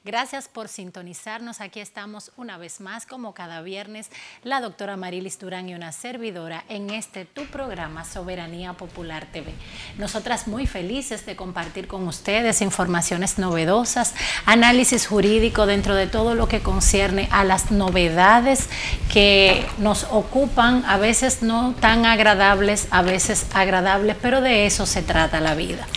Gracias por sintonizarnos. Aquí estamos una vez más, como cada viernes, la doctora Marilis Durán y una servidora en tu programa Soberanía Popular TV. Nosotras muy felices de compartir con ustedes informaciones novedosas, análisis jurídico dentro de todo lo que concierne a las novedades que nos ocupan, a veces no tan agradables, a veces agradables, pero de eso se trata la vida.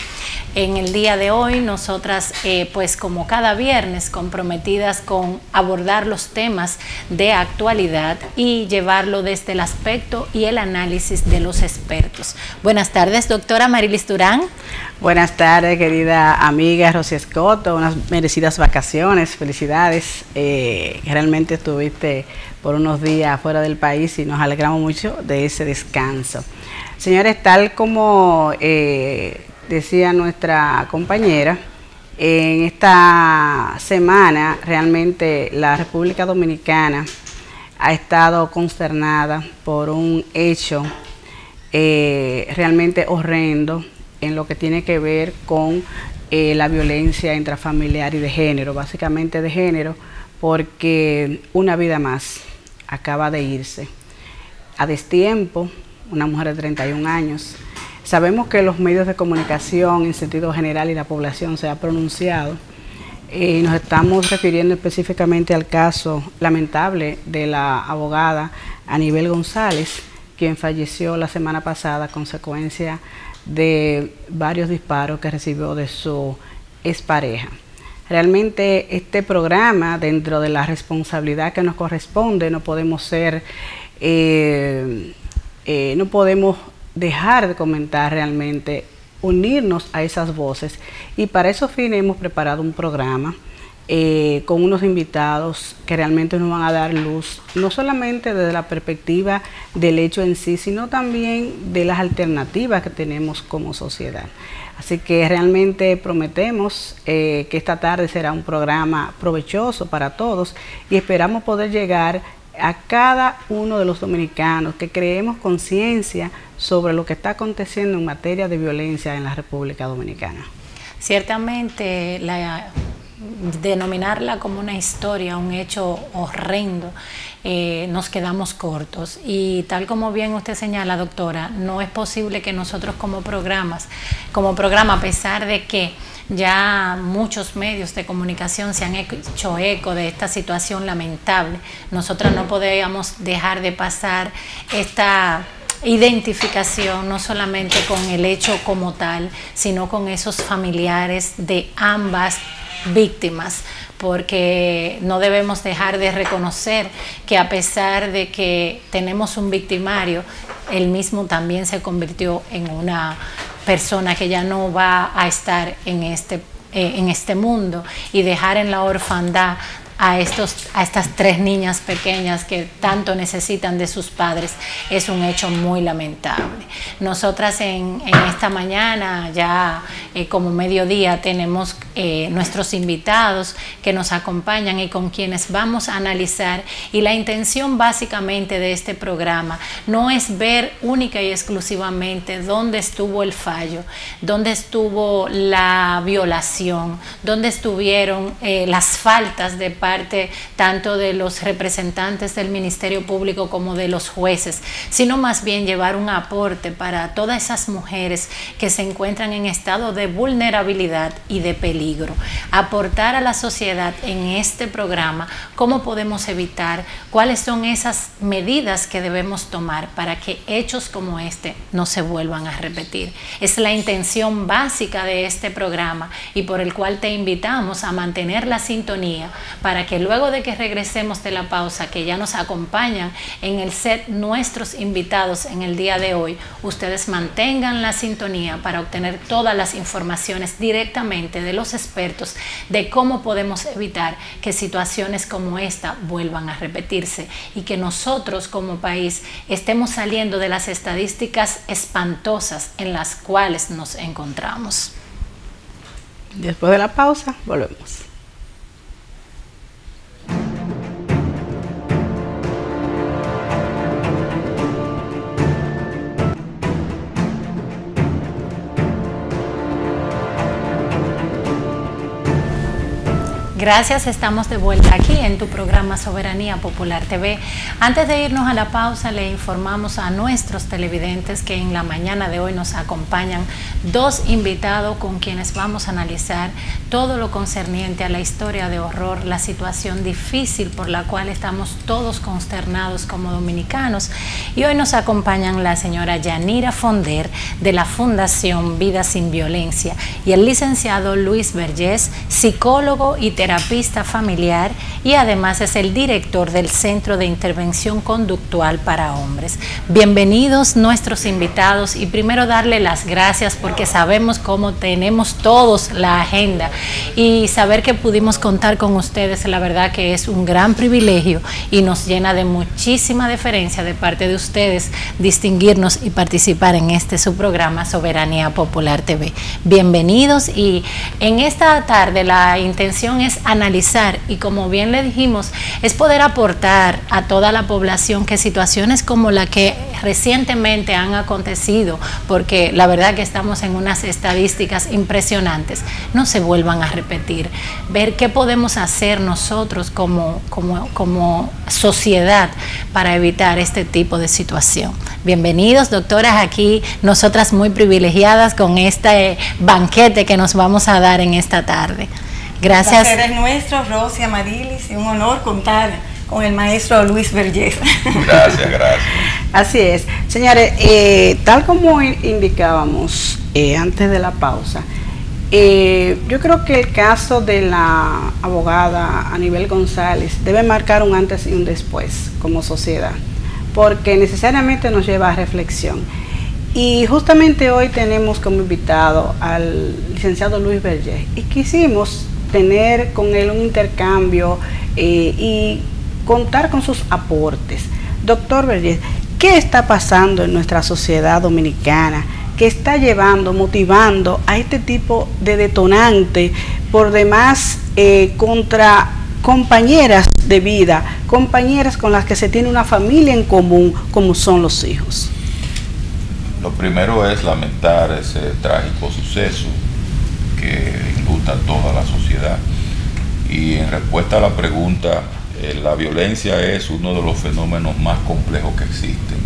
En el día de hoy, nosotras, pues como cada viernes, comprometidas con abordar los temas de actualidad y llevarlo desde el aspecto y el análisis de los expertos. Buenas tardes, doctora Marilis Durán. Buenas tardes, querida amiga Rosy Escoto, unas merecidas vacaciones, felicidades. Realmente estuviste por unos días fuera del país y nos alegramos mucho de ese descanso. Señores, tal como decía nuestra compañera, en esta semana realmente la República Dominicana ha estado consternada por un hecho realmente horrendo en lo que tiene que ver con la violencia intrafamiliar y de género, básicamente de género, porque una vida más acaba de irse a destiempo, una mujer de 31 años. Sabemos que los medios de comunicación en sentido general y la población se ha pronunciado. Nos estamos refiriendo específicamente al caso lamentable de la abogada Anibel González, quien falleció la semana pasada a consecuencia de varios disparos que recibió de su expareja. Realmente este programa, dentro de la responsabilidad que nos corresponde, no podemos dejar de comentar realmente, unirnos a esas voces, y para esos fines hemos preparado un programa con unos invitados que realmente nos van a dar luz, no solamente desde la perspectiva del hecho en sí, sino también de las alternativas que tenemos como sociedad. Así que realmente prometemos que esta tarde será un programa provechoso para todos y esperamos poder llegar a cada uno de los dominicanos que creemos conciencia sobre lo que está aconteciendo en materia de violencia en la República Dominicana. Ciertamente, denominarla como una historia, un hecho horrendo, nos quedamos cortos, y tal como bien usted señala, doctora, no es posible que nosotros como programa, a pesar de que ya muchos medios de comunicación se han hecho eco de esta situación lamentable, nosotras no podíamos dejar de pasar esta identificación, no solamente con el hecho como tal, sino con esos familiares de ambas víctimas, porque no debemos dejar de reconocer que a pesar de que tenemos un victimario, él mismo también se convirtió en una persona que ya no va a estar en este mundo, y dejar en la orfandad a estas tres niñas pequeñas que tanto necesitan de sus padres es un hecho muy lamentable. Nosotras en esta mañana, ya como mediodía, tenemos nuestros invitados que nos acompañan y con quienes vamos a analizar, y la intención básicamente de este programa no es ver única y exclusivamente dónde estuvo el fallo, dónde estuvo la violación, dónde estuvieron las faltas de parte tanto de los representantes del Ministerio Público como de los jueces, sino más bien llevar un aporte para todas esas mujeres que se encuentran en estado de vulnerabilidad y de peligro. Aportar a la sociedad en este programa cómo podemos evitar, cuáles son esas medidas que debemos tomar para que hechos como este no se vuelvan a repetir. Es la intención básica de este programa, y por el cual te invitamos a mantener la sintonía para que luego de que regresemos de la pausa, que ya nos acompañan en el set nuestros invitados en el día de hoy, ustedes mantengan la sintonía para obtener todas las informaciones directamente de los expertos de cómo podemos evitar que situaciones como esta vuelvan a repetirse, y que nosotros como país estemos saliendo de las estadísticas espantosas en las cuales nos encontramos. Después de la pausa, volvemos. Gracias, estamos de vuelta aquí en tu programa Soberanía Popular TV. Antes de irnos a la pausa, le informamos a nuestros televidentes que en la mañana de hoy nos acompañan dos invitados con quienes vamos a analizar todo lo concerniente a la historia de horror, la situación difícil por la cual estamos todos consternados como dominicanos. Y hoy nos acompañan la señora Yanira Fonder de la Fundación Vida Sin Violencia y el licenciado Luis Vergés, psicólogo y terapista familiar, y además es el director del Centro de Intervención Conductual para Hombres. Bienvenidos nuestros invitados, y primero darle las gracias porque sabemos cómo tenemos todos la agenda, y saber que pudimos contar con ustedes, la verdad que es un gran privilegio y nos llena de muchísima deferencia de parte de ustedes distinguirnos y participar en este su programa Soberanía Popular TV. Bienvenidos, y en esta tarde la intención es analizar, y como bien le dijimos, es poder aportar a toda la población que situaciones como la que recientemente han acontecido, porque la verdad que estamos en unas estadísticas impresionantes, no se vuelvan a repetir. Ver qué podemos hacer nosotros como sociedad para evitar este tipo de situación. Bienvenidos, doctoras, aquí nosotras muy privilegiadas con este banquete que nos vamos a dar en esta tarde. Gracias. El placer es nuestro, Rosy, Amarilis, y un honor contar con el maestro Luis Vergés. Gracias, gracias. Así es. Señores, tal como indicábamos antes de la pausa, yo creo que el caso de la abogada Anibel González debe marcar un antes y un después como sociedad, porque necesariamente nos lleva a reflexión. Y justamente hoy tenemos como invitado al licenciado Luis Vergés, y quisimos tener con él un intercambio y contar con sus aportes. Doctor Vergés, ¿qué está pasando en nuestra sociedad dominicana que está llevando, motivando a este tipo de detonante por demás contra compañeras de vida, compañeras con las que se tiene una familia en común, como son los hijos? Lo primero es lamentar ese trágico suceso que involucra a toda la sociedad. Y en respuesta a la pregunta, la violencia es uno de los fenómenos más complejos que existen.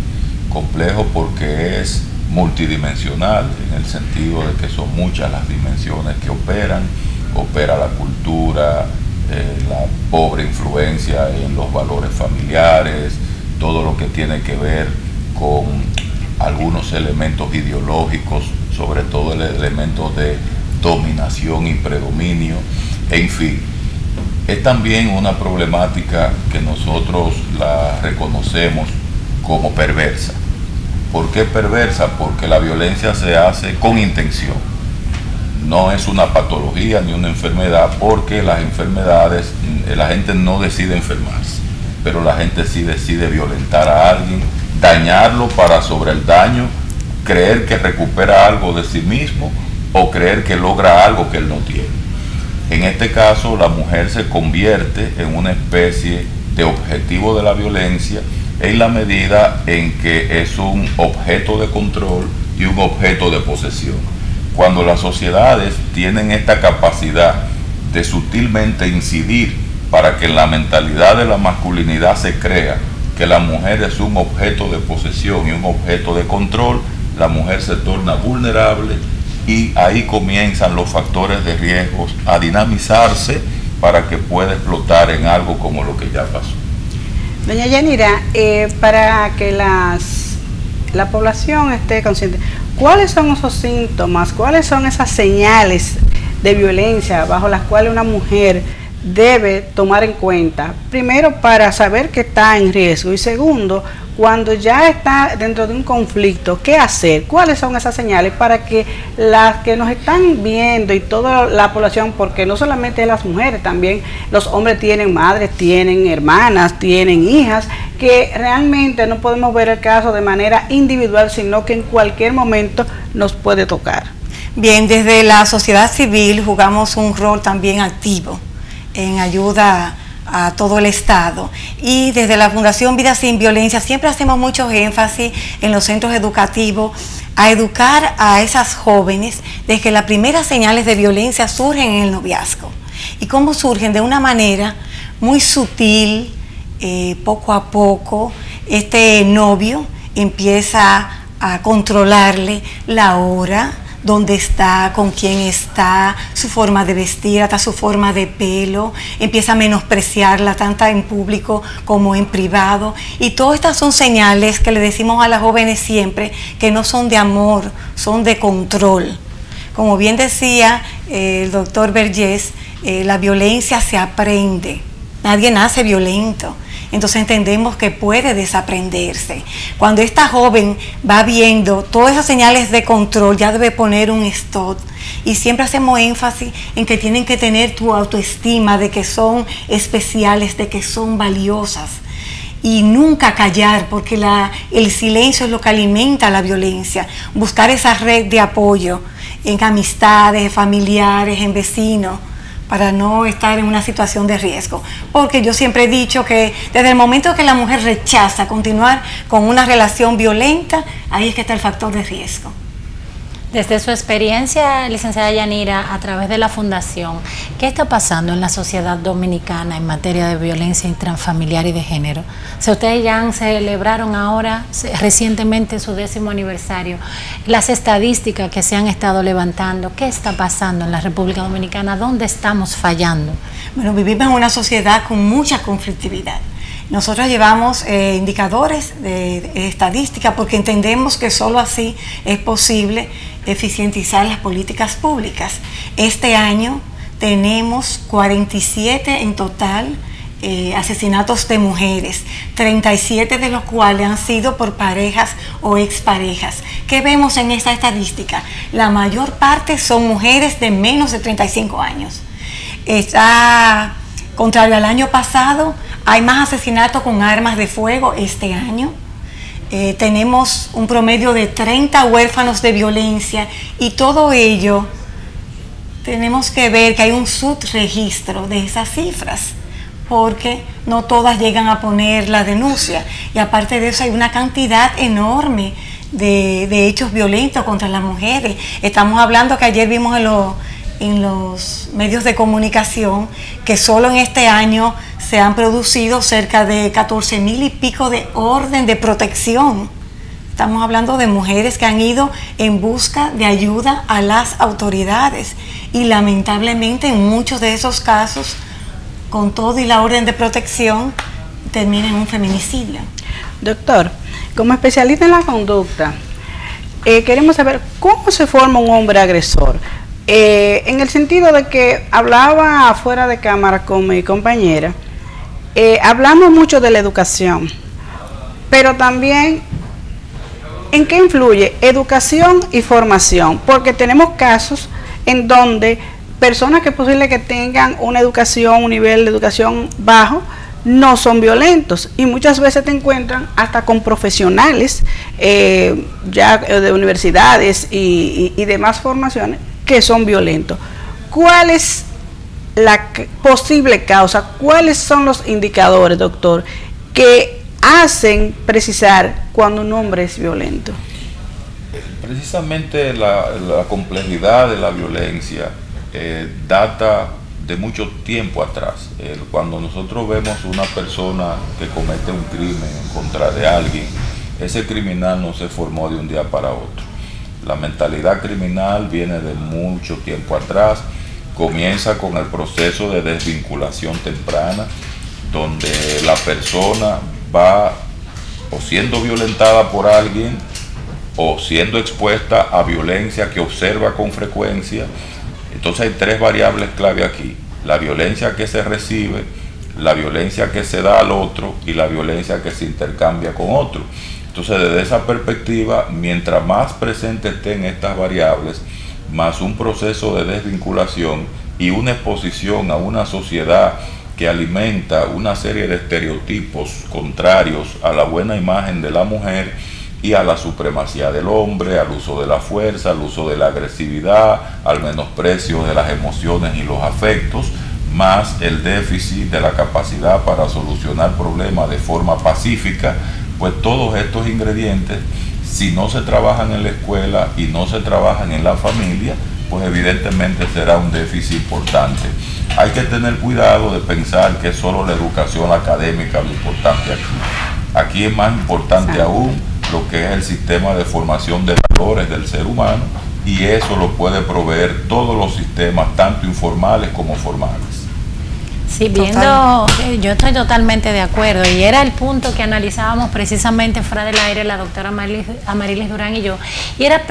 Complejo porque es multidimensional, en el sentido de que son muchas las dimensiones que operan. Opera la cultura, la pobre influencia en los valores familiares, todo lo que tiene que ver con algunos elementos ideológicos, sobre todo el elemento de dominación y predominio, en fin. Es también una problemática que nosotros la reconocemos como perversa. ¿Por qué perversa? Porque la violencia se hace con intención. No es una patología ni una enfermedad, porque las enfermedades, la gente no decide enfermarse, pero la gente sí decide violentar a alguien, dañarlo para sobre el daño, creer que recupera algo de sí mismo o creer que logra algo que él no tiene. En este caso, la mujer se convierte en una especie de objetivo de la violencia en la medida en que es un objeto de control y un objeto de posesión. Cuando las sociedades tienen esta capacidad de sutilmente incidir para que en la mentalidad de la masculinidad se crea que la mujer es un objeto de posesión y un objeto de control, la mujer se torna vulnerable, y ahí comienzan los factores de riesgo a dinamizarse para que pueda explotar en algo como lo que ya pasó. Doña Yanira, para que la población esté consciente, ¿cuáles son esos síntomas, cuáles son esas señales de violencia bajo las cuales una mujer debe tomar en cuenta? Primero, para saber que está en riesgo, y segundo, cuando ya está dentro de un conflicto, ¿qué hacer? ¿Cuáles son esas señales para que las que nos están viendo y toda la población, porque no solamente las mujeres, también los hombres tienen madres, tienen hermanas, tienen hijas, que realmente no podemos ver el caso de manera individual, sino que en cualquier momento nos puede tocar? Bien, desde la sociedad civil jugamos un rol también activo en ayuda a todo el Estado, y desde la Fundación Vida Sin Violencia siempre hacemos mucho énfasis en los centros educativos a educar a esas jóvenes de que las primeras señales de violencia surgen en el noviazgo, y cómo surgen de una manera muy sutil, poco a poco. Este novio empieza a controlarle la hora, dónde está, con quién está, su forma de vestir, hasta su forma de pelo, empieza a menospreciarla tanto en público como en privado, y todas estas son señales que le decimos a las jóvenes siempre que no son de amor, son de control. Como bien decía el doctor Vergés, la violencia se aprende, nadie nace violento. Entonces entendemos que puede desaprenderse. Cuando esta joven va viendo todas esas señales de control, ya debe poner un stop. Y siempre hacemos énfasis en que tienen que tener tu autoestima, de que son especiales, de que son valiosas. Y nunca callar, porque el silencio es lo que alimenta la violencia. Buscar esa red de apoyo en amistades, en familiares, en vecinos, para no estar en una situación de riesgo. Porque yo siempre he dicho que desde el momento que la mujer rechaza continuar con una relación violenta, ahí es que está el factor de riesgo. Desde su experiencia, licenciada Yanira, a través de la Fundación, ¿qué está pasando en la sociedad dominicana en materia de violencia intrafamiliar y de género? Si ustedes ya celebraron ahora recientemente su 10º aniversario, las estadísticas que se han estado levantando, ¿qué está pasando en la República Dominicana? ¿Dónde estamos fallando? Bueno, vivimos en una sociedad con mucha conflictividad. Nosotros llevamos indicadores de estadística porque entendemos que solo así es posible eficientizar las políticas públicas. Este año tenemos 47 en total asesinatos de mujeres, 37 de los cuales han sido por parejas o exparejas. ¿Qué vemos en esta estadística? La mayor parte son mujeres de menos de 35 años. Contrario al año pasado, hay más asesinatos con armas de fuego este año. Tenemos un promedio de 30 huérfanos de violencia, y todo ello tenemos que ver que hay un subregistro de esas cifras, porque no todas llegan a poner la denuncia, y aparte de eso hay una cantidad enorme de hechos violentos contra las mujeres. Estamos hablando que ayer vimos en los medios de comunicación que solo en este año se han producido cerca de 14,000 y pico de orden de protección. Estamos hablando de mujeres que han ido en busca de ayuda a las autoridades, y lamentablemente en muchos de esos casos, con todo y la orden de protección, termina en un feminicidio. Doctor, como especialista en la conducta, queremos saber cómo se forma un hombre agresor. En el sentido de que hablaba fuera de cámara con mi compañera, hablamos mucho de la educación, pero también ¿en qué influye educación y formación? Porque tenemos casos en donde personas que es posible que tengan una educación, un nivel de educación bajo, no son violentos, y muchas veces te encuentran hasta con profesionales ya de universidades y demás formaciones que son violentos. ¿Cuál es la posible causa? ¿Cuáles son los indicadores, doctor, que hacen precisar cuando un hombre es violento? Precisamente la complejidad de la violencia data de mucho tiempo atrás. Cuando nosotros vemos una persona que comete un crimen en contra de alguien, ese criminal no se formó de un día para otro. La mentalidad criminal viene de mucho tiempo atrás, comienza con el proceso de desvinculación temprana, donde la persona va o siendo violentada por alguien o siendo expuesta a violencia que observa con frecuencia. Entonces hay tres variables clave aquí: la violencia que se recibe, la violencia que se da al otro y la violencia que se intercambia con otro. Entonces, desde esa perspectiva, mientras más presentes estén estas variables, más un proceso de desvinculación y una exposición a una sociedad que alimenta una serie de estereotipos contrarios a la buena imagen de la mujer y a la supremacía del hombre, al uso de la fuerza, al uso de la agresividad, al menosprecio de las emociones y los afectos, más el déficit de la capacidad para solucionar problemas de forma pacífica, pues todos estos ingredientes, si no se trabajan en la escuela y no se trabajan en la familia, pues evidentemente será un déficit importante. hay que tener cuidado de pensar que es solo la educación académica lo importante aquí. Aquí es más importante aún lo que es el sistema de formación de valores del ser humano, y eso lo puede proveer todos los sistemas, tanto informales como formales. Sí, yo estoy totalmente de acuerdo, y era el punto que analizábamos precisamente fuera del aire la doctora Amarilis Durán y yo, y era,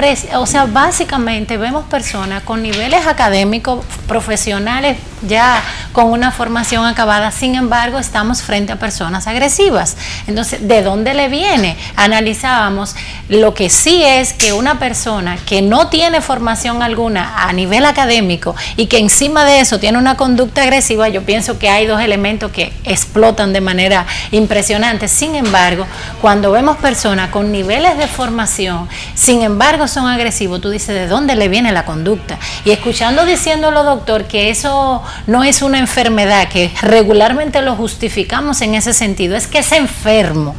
básicamente vemos personas con niveles académicos, profesionales, ya con una formación acabada, sin embargo estamos frente a personas agresivas. Entonces, ¿de dónde le viene? Analizábamos lo que sí es que una persona que no tiene formación alguna a nivel académico y que encima de eso tiene una conducta agresiva, yo pienso que hay dos elementos que explotan de manera impresionante. Sin embargo, cuando vemos personas con niveles de formación, sin embargo son agresivos, tú dices, ¿de dónde le viene la conducta? Y escuchando diciéndolo, doctor, que eso no es una enfermedad, que regularmente lo justificamos en ese sentido, es que es enfermo.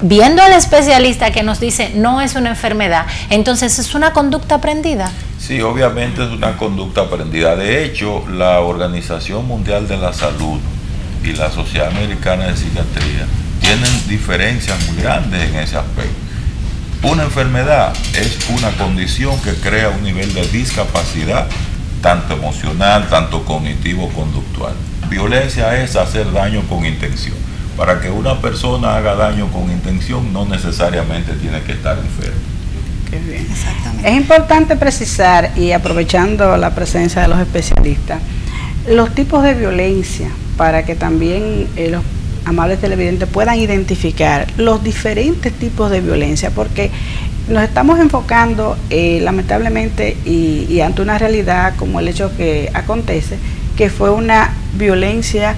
Viendo al especialista que nos dice no es una enfermedad, entonces es una conducta aprendida. Sí, obviamente es una conducta aprendida. De hecho, la Organización Mundial de la Salud y la Sociedad Americana de Psiquiatría tienen diferencias muy grandes en ese aspecto. Una enfermedad es una condición que crea un nivel de discapacidad, tanto emocional, tanto cognitivo-conductual. Violencia es hacer daño con intención. Para que una persona haga daño con intención, no necesariamente tiene que estar enfermo. Qué bien. Exactamente. Es importante precisar, y aprovechando la presencia de los especialistas, los tipos de violencia, para que también los amables televidentes puedan identificar los diferentes tipos de violencia, porque nos estamos enfocando lamentablemente y ante una realidad como el hecho que acontece, que fue una violencia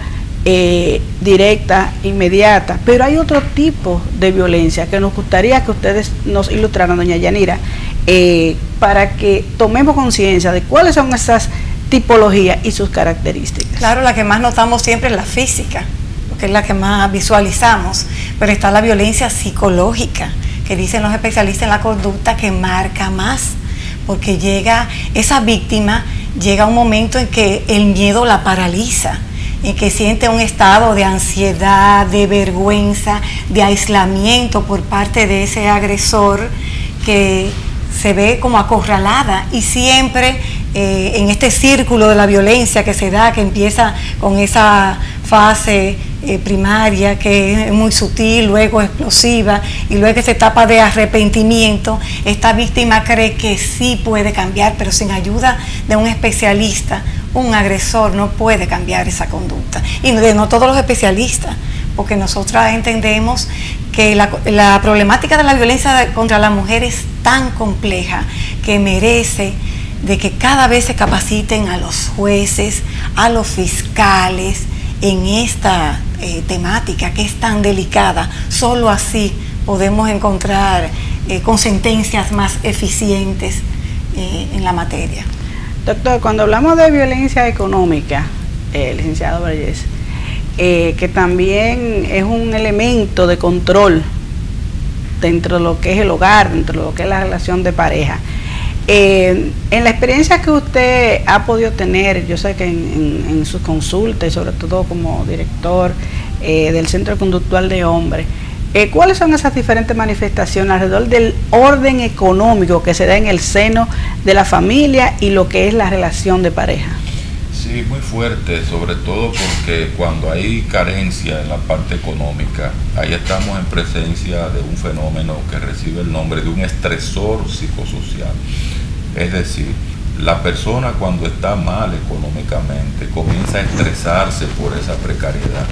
directa, inmediata, pero hay otro tipo de violencia que nos gustaría que ustedes nos ilustraran, doña Yanira, para que tomemos conciencia de cuáles son esas tipologías y sus características. Claro, la que más notamos siempre es la física, porque es la que más visualizamos, pero está la violencia psicológica, que dicen los especialistas en la conducta que marca más, porque esa víctima llega un momento en que el miedo la paraliza, en que siente un estado de ansiedad, de vergüenza, de aislamiento por parte de ese agresor, que se ve como acorralada, y siempre en este círculo de la violencia que se da, que empieza con esa fase primaria que es muy sutil, luego explosiva, y luego esa etapa de arrepentimiento, esta víctima cree que sí puede cambiar, pero sin ayuda de un especialista, un agresor no puede cambiar esa conducta. Y no todos los especialistas, porque nosotras entendemos que la problemática de la violencia contra la mujer es tan compleja que merece de que cada vez se capaciten a los jueces, a los fiscales en esta temática que es tan delicada. Solo así podemos encontrar con sentencias más eficientes en la materia. Doctor, cuando hablamos de violencia económica, licenciado Vergés, que también es un elemento de control dentro de lo que es el hogar, dentro de lo que es la relación de pareja, en la experiencia que usted ha podido tener, yo sé que en sus consultas, y sobre todo como director del Centro Conductual de Hombres, ¿cuáles son esas diferentes manifestaciones alrededor del orden económico que se da en el seno de la familia y lo que es la relación de pareja? Sí, muy fuerte, sobre todo porque cuando hay carencia en la parte económica, ahí estamos en presencia de un fenómeno que recibe el nombre de un estresor psicosocial. Es decir, la persona cuando está mal económicamente comienza a estresarse por esa precariedad,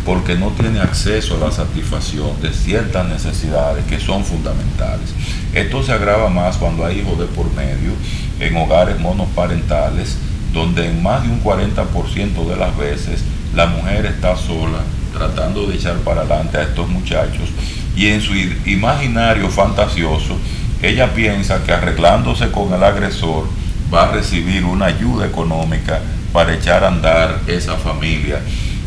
porque no tiene acceso a la satisfacción de ciertas necesidades que son fundamentales. Esto se agrava más cuando hay hijos de por medio, en hogares monoparentales, donde en más de un 40% de las veces la mujer está sola, tratando de echar para adelante a estos muchachos, y en su imaginario fantasioso, ella piensa que arreglándose con el agresor va a recibir una ayuda económica para echar a andar esa familia,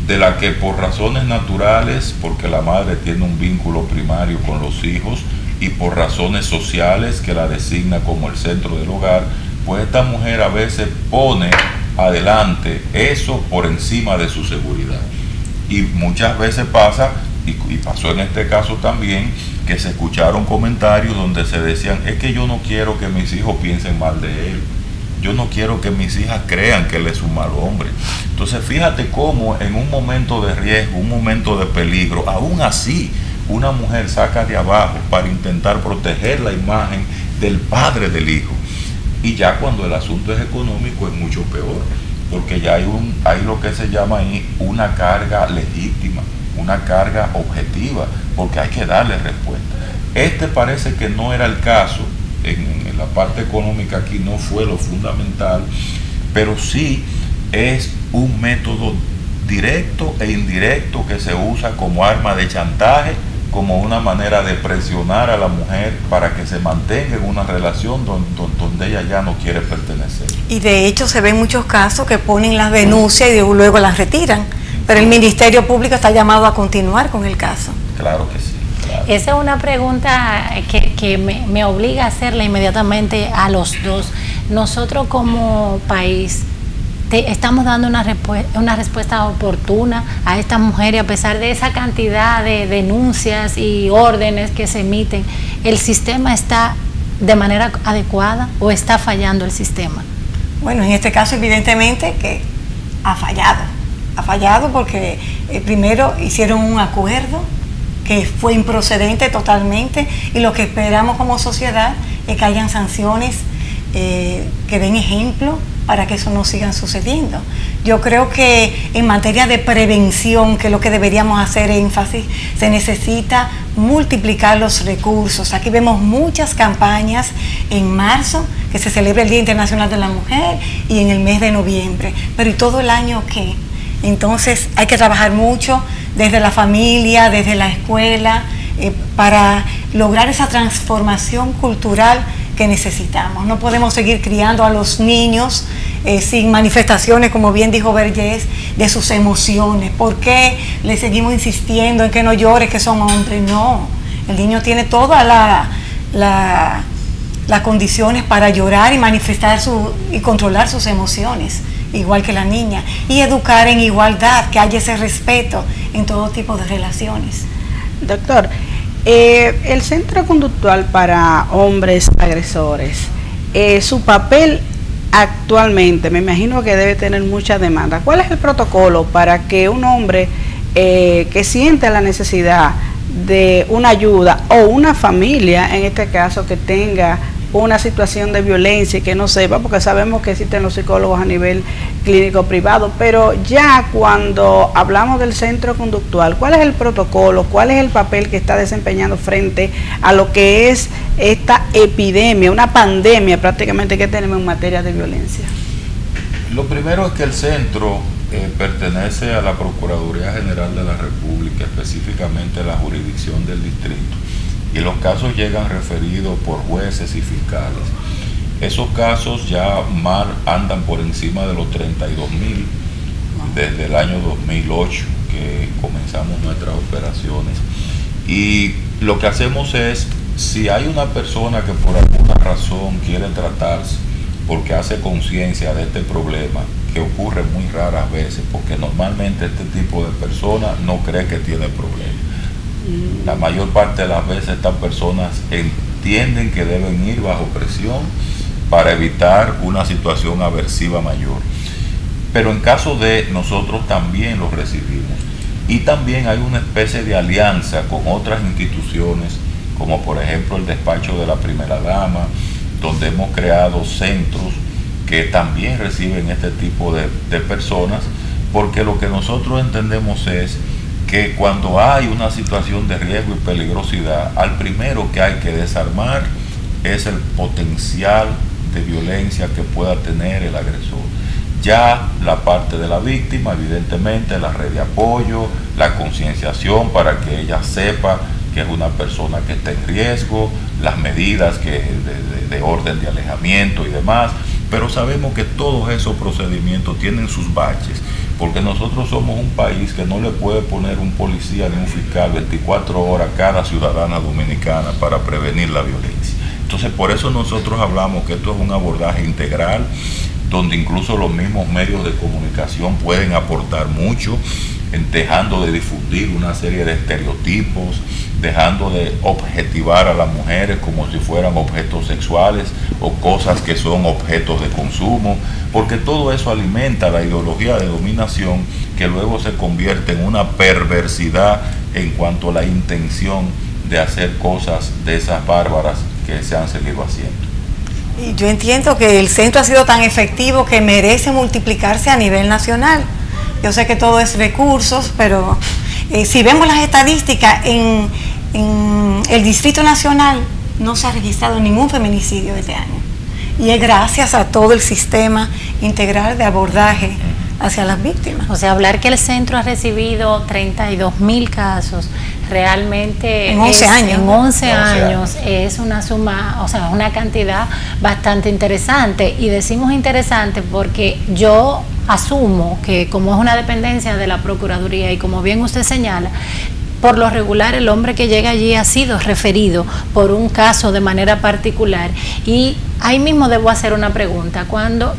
de la que por razones naturales, porque la madre tiene un vínculo primario con los hijos, y por razones sociales que la designa como el centro del hogar, pues esta mujer a veces pone adelante eso por encima de su seguridad. Y muchas veces pasa, y pasó en este caso también, que se escucharon comentarios donde se decían, es que yo no quiero que mis hijos piensen mal de él, yo no quiero que mis hijas crean que él es un mal hombre. Entonces fíjate cómo en un momento de riesgo, un momento de peligro, aún así una mujer saca de abajo para intentar proteger la imagen del padre del hijo. Y ya cuando el asunto es económico es mucho peor, porque ya hay lo que se llama ahí una carga legítima, una carga objetiva, porque hay que darle respuesta. Este parece que no era el caso, en la parte económica aquí no fue lo fundamental, pero sí es un método directo e indirecto que se usa como arma de chantaje, como una manera de presionar a la mujer para que se mantenga en una relación donde ella ya no quiere pertenecer. Y de hecho se ven muchos casos que ponen las denuncias y luego las retiran, pero el Ministerio Público está llamado a continuar con el caso. Claro que sí. Claro. Esa es una pregunta que me obliga a hacerla inmediatamente a los dos. Nosotros como país estamos dando una respuesta oportuna a estas mujeres, a pesar de esa cantidad de denuncias y órdenes que se emiten. ¿El sistema está de manera adecuada o está fallando el sistema? Bueno, en este caso evidentemente que ha fallado porque primero hicieron un acuerdo que fue improcedente totalmente, y lo que esperamos como sociedad es que hayan sanciones que den ejemplo para que eso no siga sucediendo. Yo creo que en materia de prevención, que es lo que deberíamos hacer énfasis, se necesita multiplicar los recursos. Aquí vemos muchas campañas en marzo, que se celebra el Día Internacional de la Mujer, y en el mes de noviembre. Pero ¿y todo el año qué? Entonces hay que trabajar mucho desde la familia, desde la escuela, para lograr esa transformación cultural que necesitamos. No podemos seguir criando a los niños sin manifestaciones, como bien dijo Vergés, de sus emociones. ¿Por qué le seguimos insistiendo en que no llores, que son hombres? No, el niño tiene todas las condiciones para llorar y manifestar y controlar sus emociones, igual que la niña. Y educar en igualdad, que haya ese respeto en todo tipo de relaciones. Doctor, el Centro Conductual para Hombres Agresores, su papel actualmente, me imagino que debe tener mucha demanda. ¿Cuál es el protocolo para que un hombre que siente la necesidad de una ayuda, o una familia, en este caso, que tenga una situación de violencia y que no sepa, porque sabemos que existen los psicólogos a nivel clínico privado, pero ya cuando hablamos del centro conductual, ¿cuál es el protocolo? ¿Cuál es el papel que está desempeñando frente a lo que es esta epidemia, una pandemia prácticamente que tenemos en materia de violencia? Lo primero es que el centro pertenece a la Procuraduría General de la República, específicamente la jurisdicción del distrito, y los casos llegan referidos por jueces y fiscales. Esos casos ya andan por encima de los 32.000 desde el año 2008 que comenzamos nuestras operaciones. Y lo que hacemos es, si hay una persona que por alguna razón quiere tratarse, porque hace conciencia de este problema, que ocurre muy raras veces, porque normalmente este tipo de personas no cree que tiene problema. La mayor parte de las veces estas personas entienden que deben ir bajo presión para evitar una situación aversiva mayor. Pero en caso de, nosotros también los recibimos. Y también hay una especie de alianza con otras instituciones, como por ejemplo el despacho de la primera dama, donde hemos creado centros que también reciben este tipo de personas, porque lo que nosotros entendemos es que cuando hay una situación de riesgo y peligrosidad, al primero que hay que desarmar es el potencial de violencia que pueda tener el agresor. Ya la parte de la víctima, evidentemente, la red de apoyo, la concienciación para que ella sepa que es una persona que está en riesgo, las medidas de orden de alejamiento y demás, pero sabemos que todos esos procedimientos tienen sus baches, porque nosotros somos un país que no le puede poner un policía ni un fiscal 24 horas a cada ciudadana dominicana para prevenir la violencia. Entonces, por eso nosotros hablamos que esto es un abordaje integral donde incluso los mismos medios de comunicación pueden aportar mucho, dejando de difundir una serie de estereotipos, dejando de objetivar a las mujeres como si fueran objetos sexuales o cosas que son objetos de consumo, porque todo eso alimenta la ideología de dominación que luego se convierte en una perversidad en cuanto a la intención de hacer cosas de esas bárbaras que se han seguido haciendo. Y yo entiendo que el centro ha sido tan efectivo que merece multiplicarse a nivel nacional. Yo sé que todo es recursos, pero si vemos las estadísticas, en el Distrito Nacional no se ha registrado ningún feminicidio este año. Y es gracias a todo el sistema integral de abordaje hacia las víctimas. O sea, hablar que el centro ha recibido 32.000 casos realmente en 11 años. En 11 años es una suma, o sea, una cantidad bastante interesante. Y decimos interesante porque yo asumo que como es una dependencia de la Procuraduría y como bien usted señala, por lo regular el hombre que llega allí ha sido referido por un caso de manera particular. Y ahí mismo debo hacer una pregunta.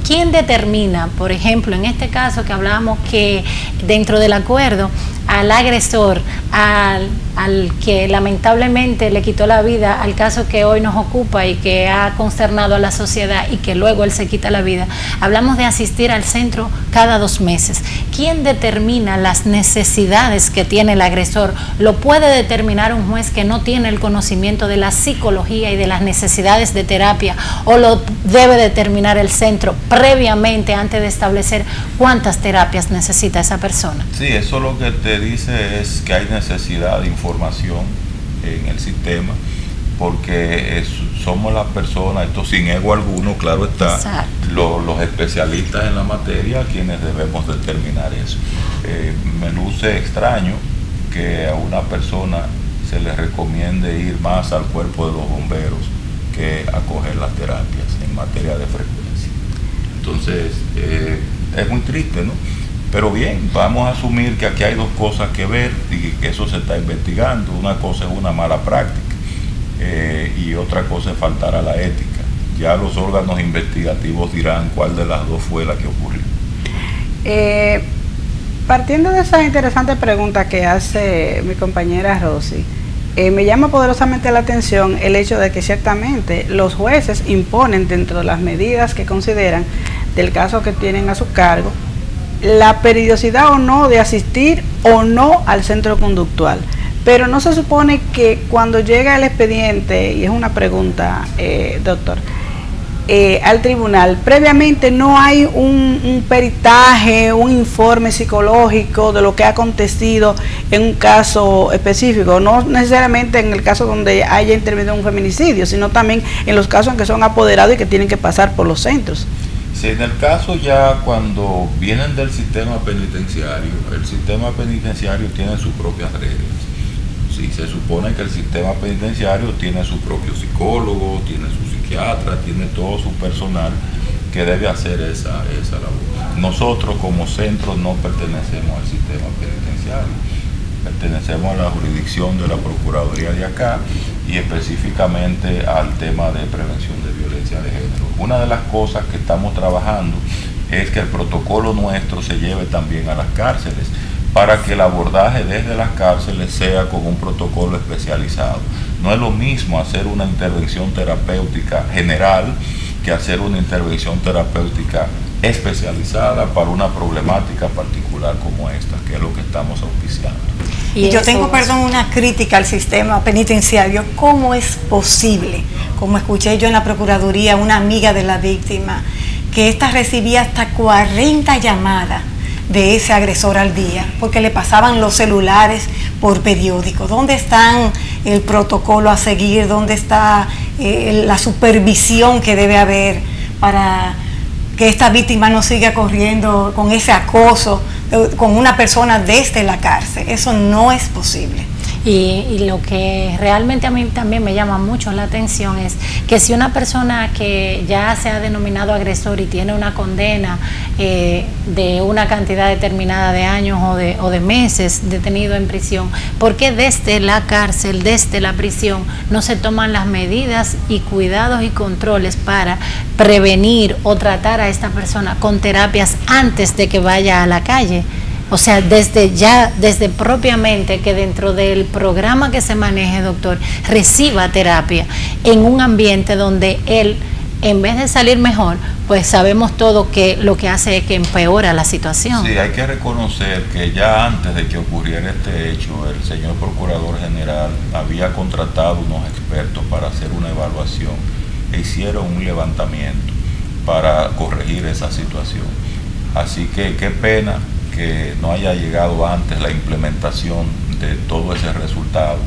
¿Quién determina, por ejemplo, en este caso que hablábamos que dentro del acuerdo al agresor, al que lamentablemente le quitó la vida al caso que hoy nos ocupa y que ha consternado a la sociedad y que luego él se quita la vida? Hablamos de asistir al centro cada 2 meses. ¿Quién determina las necesidades que tiene el agresor? ¿Lo puede determinar un juez que no tiene el conocimiento de la psicología y de las necesidades de terapia, o lo debe determinar el centro previamente antes de establecer cuántas terapias necesita esa persona? Sí, eso lo que te dice es que hay necesidad de información en el sistema, porque somos las personas, esto sin ego alguno, claro está, los especialistas en la materia quienes debemos determinar eso. Me luce extraño que a una persona se le recomiende ir más al cuerpo de los bomberos que a coger las terapias en materia de frecuencia. Entonces, es muy triste, ¿no? Pero bien, vamos a asumir que aquí hay 2 cosas que ver y que eso se está investigando. Una cosa es una mala práctica y otra cosa es faltar a la ética. Ya los órganos investigativos dirán cuál de las 2 fue la que ocurrió. Partiendo de esa interesante pregunta que hace mi compañera Rosy, me llama poderosamente la atención el hecho de que ciertamente los jueces imponen, dentro de las medidas que consideran del caso que tienen a su cargo, la periodicidad o no de asistir o no al centro conductual. Pero no se supone que cuando llega el expediente, y es una pregunta, doctor, al tribunal, previamente no hay un peritaje, un informe psicológico de lo que ha acontecido en un caso específico, no necesariamente en el caso donde haya intervenido un feminicidio, sino también en los casos en que son apoderados y que tienen que pasar por los centros. Sí, en el caso ya cuando vienen del sistema penitenciario, el sistema penitenciario tiene sus propias reglas. Sí, se supone que el sistema penitenciario tiene su propio psicólogo, tiene su psiquiatra, tiene todo su personal que debe hacer esa labor. Nosotros como centro no pertenecemos al sistema penitenciario, pertenecemos a la jurisdicción de la Procuraduría de acá y específicamente al tema de prevención de violencia de género. Una de las cosas que estamos trabajando es que el protocolo nuestro se lleve también a las cárceles, para que el abordaje desde las cárceles sea con un protocolo especializado. No es lo mismo hacer una intervención terapéutica general que hacer una intervención terapéutica especializada para una problemática particular como esta, que es lo que estamos auspiciando. Y yo tengo, una crítica al sistema penitenciario. ¿Cómo es posible, como escuché yo en la Procuraduría, una amiga de la víctima, que ésta recibía hasta 40 llamadas de ese agresor al día, porque le pasaban los celulares por periódico? ¿Dónde está el protocolo a seguir? ¿Dónde está la supervisión que debe haber para que esta víctima no siga corriendo con ese acoso con una persona desde la cárcel? Eso no es posible. Y lo que realmente a mí también me llama mucho la atención es que si una persona que ya se ha denominado agresor y tiene una condena de una cantidad determinada de años o de meses detenido en prisión, ¿por qué desde la cárcel, desde la prisión, no se toman las medidas y cuidados y controles para prevenir o tratar a esta persona con terapias antes de que vaya a la calle? O sea, desde propiamente que dentro del programa que se maneje, doctor, reciba terapia en un ambiente donde él, en vez de salir mejor, pues sabemos todo que lo que hace es que empeora la situación. Sí, hay que reconocer que ya antes de que ocurriera este hecho, el señor Procurador General había contratado unos expertos para hacer una evaluación e hicieron un levantamiento para corregir esa situación. Así que qué pena que no haya llegado antes la implementación de todo ese resultado,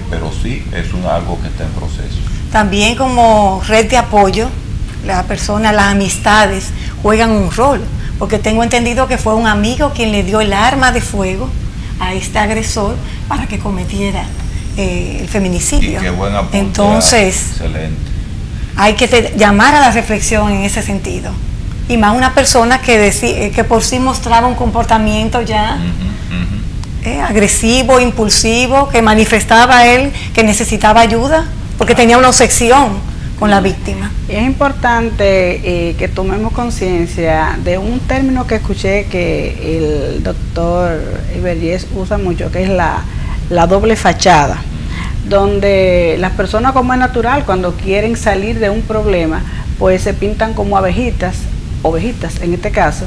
pero sí es algo que está en proceso. También como red de apoyo, las amistades juegan un rol, porque tengo entendido que fue un amigo quien le dio el arma de fuego a este agresor para que cometiera el feminicidio. Y qué buen apunte. Entonces, excelente. Hay que llamar a la reflexión en ese sentido. Y más una persona que por sí mostraba un comportamiento ya agresivo, impulsivo, que manifestaba él que necesitaba ayuda porque tenía una obsesión con la víctima. Es importante que tomemos conciencia de un término que escuché que el doctor Iberiez usa mucho, que es la doble fachada, donde las personas, como es natural, cuando quieren salir de un problema, pues se pintan como ovejitas en este caso,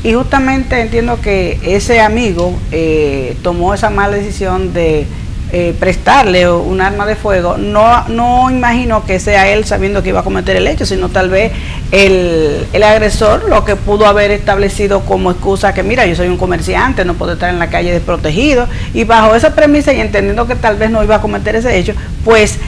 y justamente entiendo que ese amigo tomó esa mala decisión de prestarle un arma de fuego. No imagino que sea él sabiendo que iba a cometer el hecho, sino tal vez el agresor lo que pudo haber establecido como excusa que mira, yo soy un comerciante, no puedo estar en la calle desprotegido, y bajo esa premisa y entendiendo que tal vez no iba a cometer ese hecho, pues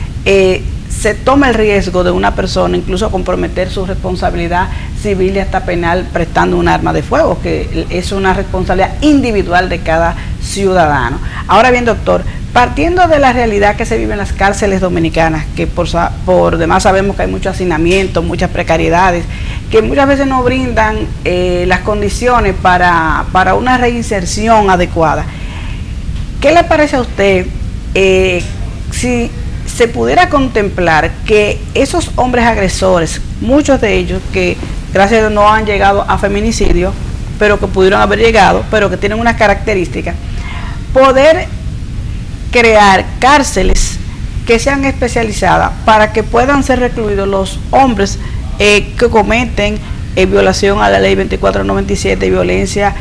se toma el riesgo de una persona incluso comprometer su responsabilidad civil y hasta penal prestando un arma de fuego, que es una responsabilidad individual de cada ciudadano. Ahora bien, doctor, partiendo de la realidad que se vive en las cárceles dominicanas, que por demás sabemos que hay mucho hacinamiento, muchas precariedades, que muchas veces no brindan las condiciones para una reinserción adecuada, ¿qué le parece a usted si se pudiera contemplar que esos hombres agresores, muchos de ellos que gracias a Dios no han llegado a feminicidio, pero que pudieron haber llegado, pero que tienen unas características, poder crear cárceles que sean especializadas para que puedan ser recluidos los hombres que cometen violación a la ley 2497, violencia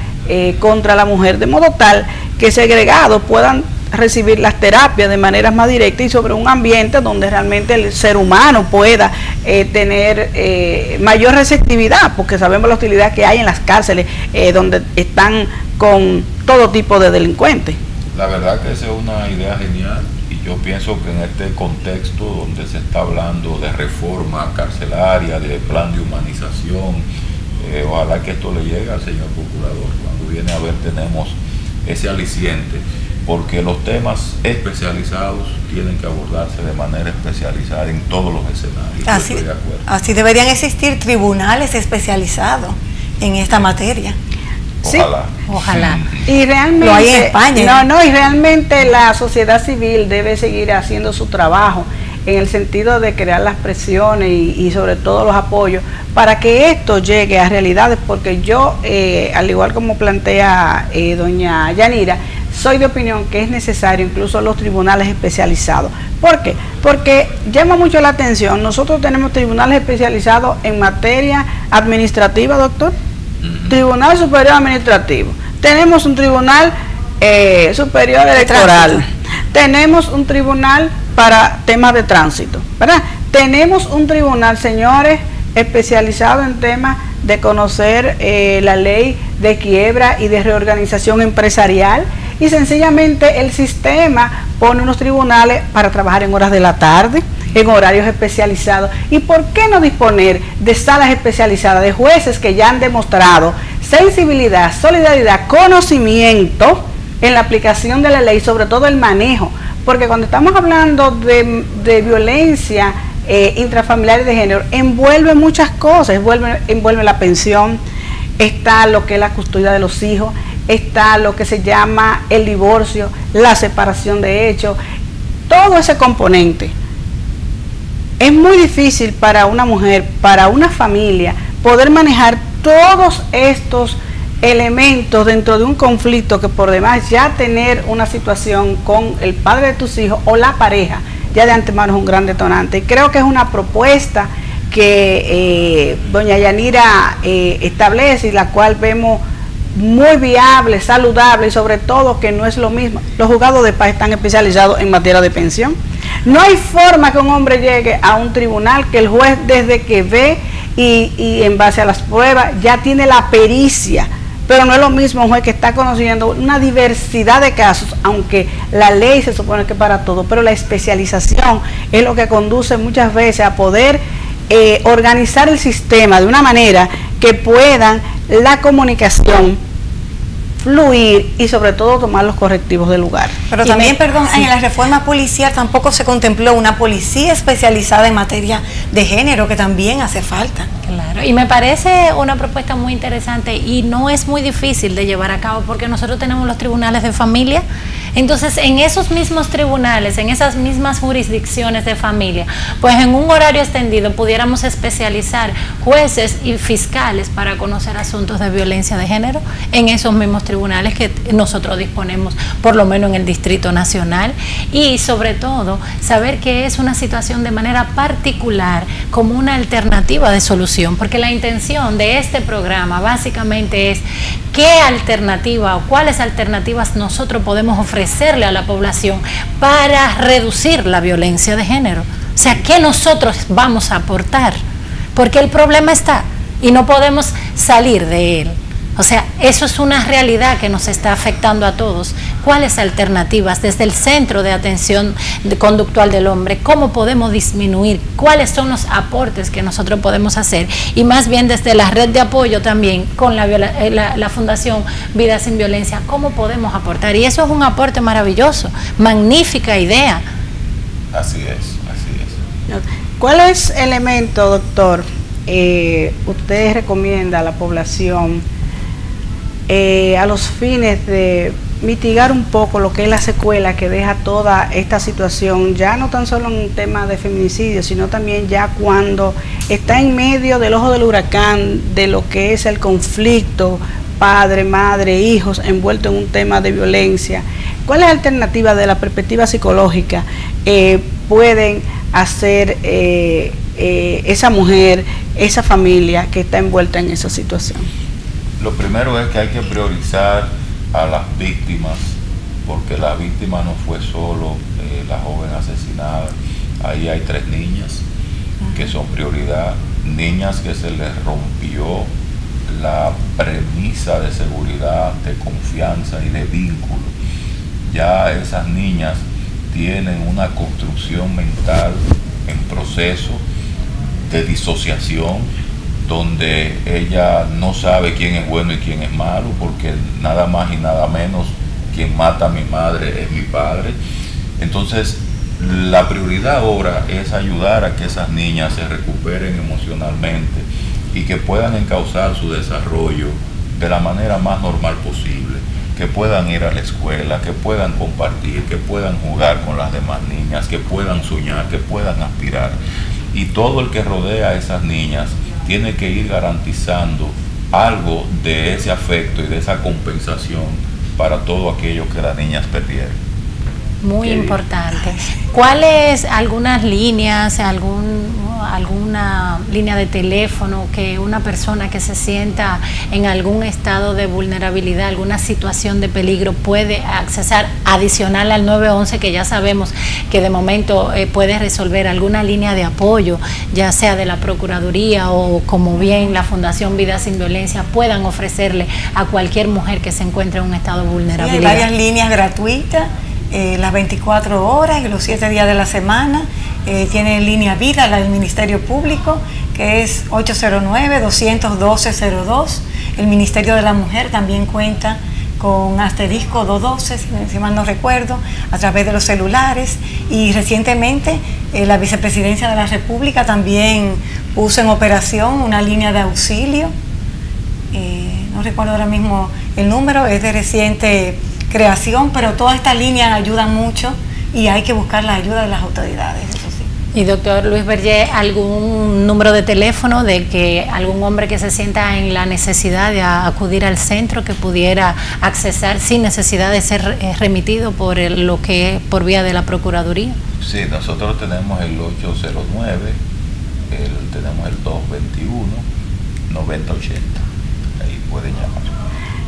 contra la mujer, de modo tal que segregados puedan recibir las terapias de manera más directa y sobre un ambiente donde realmente el ser humano pueda tener mayor receptividad, porque sabemos la hostilidad que hay en las cárceles donde están con todo tipo de delincuentes. La verdad que esa es una idea genial, y yo pienso que en este contexto donde se está hablando de reforma carcelaria, de plan de humanización, ojalá que esto le llegue al señor procurador. Cuando viene a ver, tenemos ese aliciente, porque los temas especializados tienen que abordarse de manera especializada en todos los escenarios. Así, estoy de acuerdo. Así deberían existir tribunales especializados en esta materia. Ojalá. Sí, ojalá. Y realmente lo hay en España. Y realmente la sociedad civil debe seguir haciendo su trabajo en el sentido de crear las presiones y sobre todo los apoyos para que esto llegue a realidades, porque yo, al igual como plantea doña Yanira, soy de opinión que es necesario incluso los tribunales especializados. ¿Por qué? Porque llama mucho la atención. Nosotros tenemos tribunales especializados en materia administrativa, doctor. Tribunal Superior Administrativo. Tenemos un Tribunal Superior Electoral. Tenemos un tribunal para temas de tránsito, ¿verdad? Tenemos un tribunal, señores, especializado en temas de conocer la ley de quiebra y de reorganización empresarial, y sencillamente el sistema pone unos tribunales para trabajar en horas de la tarde, en horarios especializados. ¿Y por qué no disponer de salas especializadas, de jueces que ya han demostrado sensibilidad, solidaridad, conocimiento en la aplicación de la ley, sobre todo el manejo, porque cuando estamos hablando de violencia intrafamiliar y de género, envuelve muchas cosas, envuelve la pensión, está lo que es la custodia de los hijos, está lo que se llama el divorcio, la separación de hechos, todo ese componente. Es muy difícil para una mujer, para una familia, poder manejar todos estos elementos dentro de un conflicto, que por demás ya tener una situación con el padre de tus hijos o la pareja, ya de antemano es un gran detonante. Y creo que es una propuesta que doña Yanira establece y la cual vemos muy viable, saludable, y sobre todo que no es lo mismo. Los juzgados de paz están especializados en materia de pensión. No hay forma que un hombre llegue a un tribunal que el juez, desde que ve y en base a las pruebas ya tiene la pericia, pero no es lo mismo un juez que está conociendo una diversidad de casos, aunque la ley se supone que para todo, pero la especialización es lo que conduce muchas veces a poder organizar el sistema de una manera que puedan la comunicación fluir y sobre todo tomar los correctivos del lugar. Pero también, perdón, sí, en la reforma policial tampoco se contempló una policía especializada en materia de género, que también hace falta. Claro, y me parece una propuesta muy interesante y no es muy difícil de llevar a cabo, porque nosotros tenemos los tribunales de familia. Entonces, en esos mismos tribunales, en esas mismas jurisdicciones de familia, pues en un horario extendido pudiéramos especializar jueces y fiscales para conocer asuntos de violencia de género en esos mismos tribunales que nosotros disponemos, por lo menos en el Distrito Nacional, y sobre todo saber que es una situación de manera particular como una alternativa de solución, porque la intención de este programa básicamente es qué alternativa o cuáles alternativas nosotros podemos ofrecerle a la población para reducir la violencia de género. O sea, ¿qué nosotros vamos a aportar? Porque el problema está y no podemos salir de él. O sea, eso es una realidad que nos está afectando a todos. ¿Cuáles alternativas desde el Centro de Atención Conductual del Hombre? ¿Cómo podemos disminuir? ¿Cuáles son los aportes que nosotros podemos hacer? Y más bien desde la red de apoyo también con la Fundación Vida Sin Violencia, ¿cómo podemos aportar? Y eso es un aporte maravilloso, magnífica idea. Así es, así es. ¿Cuáles elementos, doctor, usted recomienda a la población a los fines de mitigar un poco lo que es la secuela que deja toda esta situación, ya no tan solo en un tema de feminicidio, sino también ya cuando está en medio del ojo del huracán de lo que es el conflicto padre, madre, hijos envueltos en un tema de violencia? ¿Cuáles alternativas de la perspectiva psicológica pueden hacer esa mujer, esa familia que está envuelta en esa situación? Lo primero es que hay que priorizar a las víctimas, porque la víctima no fue solo la joven asesinada. Ahí hay 3 niñas que son prioridad, niñas que se les rompió la premisa de seguridad, de confianza y de vínculo. Ya esas niñas tienen una construcción mental en proceso de disociación, donde ella no sabe quién es bueno y quién es malo, porque nada más y nada menos quien mata a mi madre es mi padre. Entonces, la prioridad ahora es ayudar a que esas niñas se recuperen emocionalmente y que puedan encauzar su desarrollo de la manera más normal posible, que puedan ir a la escuela, que puedan compartir, que puedan jugar con las demás niñas, que puedan soñar, que puedan aspirar. Y todo el que rodea a esas niñas tiene que ir garantizando algo de ese afecto y de esa compensación para todo aquello que las niñas perdieron. Muy importante. ¿Cuáles algunas líneas, alguna línea de teléfono que una persona que se sienta en algún estado de vulnerabilidad, alguna situación de peligro puede accesar adicional al 911, que ya sabemos que de momento puede resolver? Alguna línea de apoyo, ya sea de la Procuraduría o como bien la Fundación Vida Sin Violencia, puedan ofrecerle a cualquier mujer que se encuentre en un estado de vulnerabilidad? Sí, hay varias líneas gratuitas. Las 24 horas y los 7 días de la semana. Tiene línea vida, la del Ministerio Público, que es 809-212-02. El Ministerio de la Mujer también cuenta con asterisco 212, si mal no recuerdo, a través de los celulares, y recientemente la Vicepresidencia de la República también puso en operación una línea de auxilio, no recuerdo ahora mismo el número, es de reciente creación, pero todas estas líneas ayudan mucho y hay que buscar la ayuda de las autoridades, eso sí. Y doctor Luis Berger, ¿algún número de teléfono de que algún hombre que se sienta en la necesidad de acudir al centro que pudiera accesar sin necesidad de ser remitido por por vía de la Procuraduría? Sí, nosotros tenemos el 809, tenemos el 221-9080, ahí pueden llamar.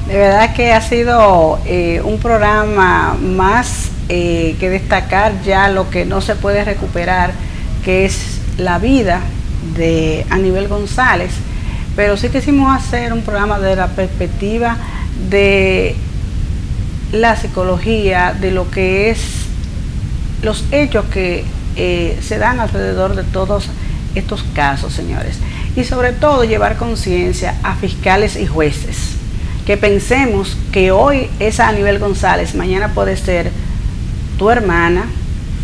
De verdad que ha sido un programa más que destacar ya lo que no se puede recuperar, que es la vida de Aníbal González, pero sí quisimos hacer un programa de la perspectiva de la psicología, de lo que es los hechos que se dan alrededor de todos estos casos, señores, y sobre todo llevar conciencia a fiscales y jueces, que pensemos que hoy es Aníbal González, mañana puede ser tu hermana,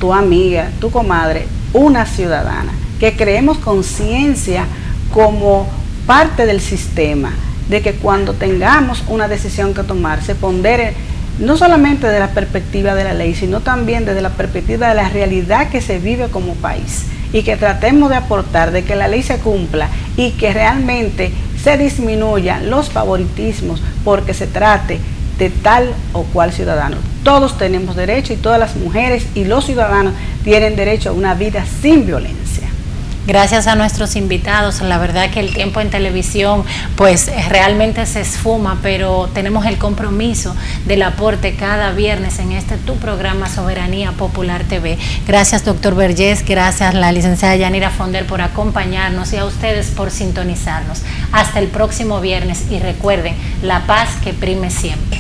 tu amiga, tu comadre, una ciudadana, que creemos conciencia como parte del sistema, de que cuando tengamos una decisión que tomar, se pondere no solamente desde la perspectiva de la ley, sino también desde la perspectiva de la realidad que se vive como país, y que tratemos de aportar, de que la ley se cumpla y que realmente se disminuyan los favoritismos porque se trate de tal o cual ciudadano. Todos tenemos derecho, y todas las mujeres y los ciudadanos tienen derecho a una vida sin violencia. Gracias a nuestros invitados, la verdad que el tiempo en televisión pues realmente se esfuma, pero tenemos el compromiso del aporte cada viernes en tu programa Soberanía Popular TV. Gracias doctor Vergés, gracias la licenciada Yanira Fonder por acompañarnos y a ustedes por sintonizarnos. Hasta el próximo viernes y recuerden, la paz que prime siempre.